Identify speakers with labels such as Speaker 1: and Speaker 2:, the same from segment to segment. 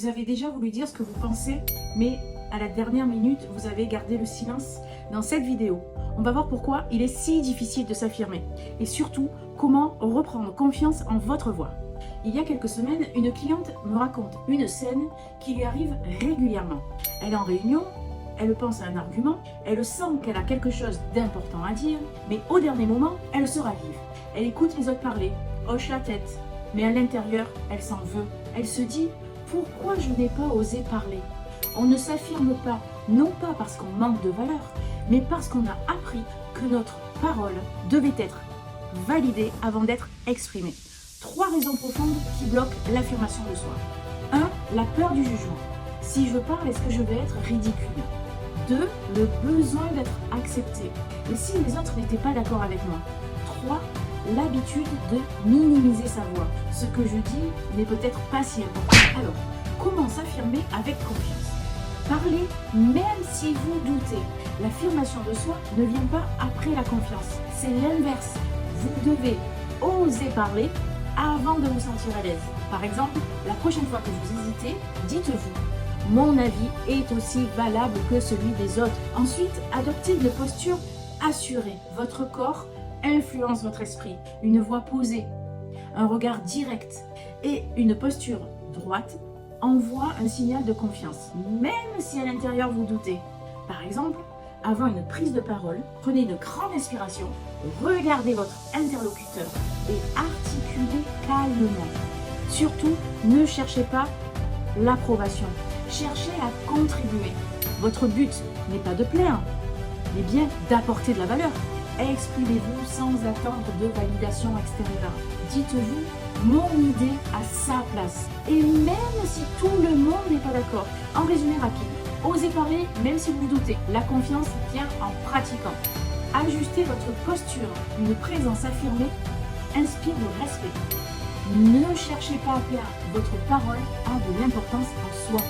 Speaker 1: Vous avez déjà voulu dire ce que vous pensez, mais à la dernière minute, vous avez gardé le silence. Dans cette vidéo, on va voir pourquoi il est si difficile de s'affirmer et surtout comment reprendre confiance en votre voix. Il y a quelques semaines, une cliente me raconte une scène qui lui arrive régulièrement. Elle est en réunion, elle pense à un argument, elle sent qu'elle a quelque chose d'important à dire, mais au dernier moment, elle se ravive. Elle écoute les autres parler, hoche la tête, mais à l'intérieur, elle s'en veut. Elle se dit « Pourquoi je n'ai pas osé parler ?» On ne s'affirme pas, non pas parce qu'on manque de valeur, mais parce qu'on a appris que notre parole devait être validée avant d'être exprimée. 3 raisons profondes qui bloquent l'affirmation de soi. 1. La peur du jugement. Si je parle, est-ce que je vais être ridicule? 2. Le besoin d'être accepté. Et si les autres n'étaient pas d'accord avec moi? 3. L'habitude de minimiser sa voix. Ce que je dis n'est peut-être pas si important. Alors, comment s'affirmer avec confiance? Parlez même si vous doutez. L'affirmation de soi ne vient pas après la confiance. C'est l'inverse. Vous devez oser parler avant de vous sentir à l'aise. Par exemple, la prochaine fois que vous hésitez, dites-vous: mon avis est aussi valable que celui des autres. Ensuite, adoptez une posture assurée. Votre corps influence votre esprit. Une voix posée, un regard direct et une posture droite envoie un signal de confiance, même si à l'intérieur vous doutez. Par exemple, avant une prise de parole, prenez une grande inspiration, regardez votre interlocuteur et articulez calmement. Surtout, ne cherchez pas l'approbation, cherchez à contribuer. Votre but n'est pas de plaire, mais bien d'apporter de la valeur. Exprimez-vous sans attendre de validation extérieure. Dites-vous: mon idée a sa place. Et même si tout le monde n'est pas d'accord. En résumé rapide, osez parler même si vous doutez. La confiance vient en pratiquant. Ajustez votre posture. Une présence affirmée inspire le respect. Ne cherchez pas à plaire. Votre parole a de l'importance en soi.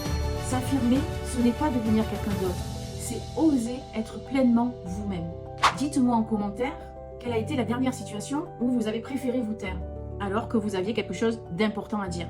Speaker 1: S'affirmer, ce n'est pas devenir quelqu'un d'autre. C'est oser être pleinement vous-même. Dites-moi en commentaire quelle a été la dernière situation où vous avez préféré vous taire alors que vous aviez quelque chose d'important à dire.